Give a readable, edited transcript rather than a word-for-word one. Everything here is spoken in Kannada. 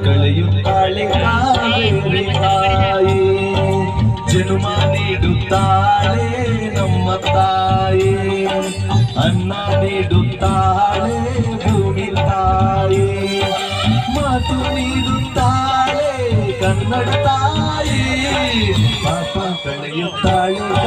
ಕಳೆಯುತ್ತಾಳೆ ಕಾವೇರಿ ತಾಯಿ, ಜನ್ಮ ನೀಡುತ್ತಾಳೆ ನಮ್ಮ ತಾಯಿ, ಅನ್ನ ನೀಡುತ್ತಾಳೆ ಭೂಮಿ ತಾಯಿ, ಮಾತು ನೀಡುತ್ತಾಳೆ ಕನ್ನಡ ತಾಯಿ, ಪಾಪ ಕಳೆಯುತ್ತಾಳೆ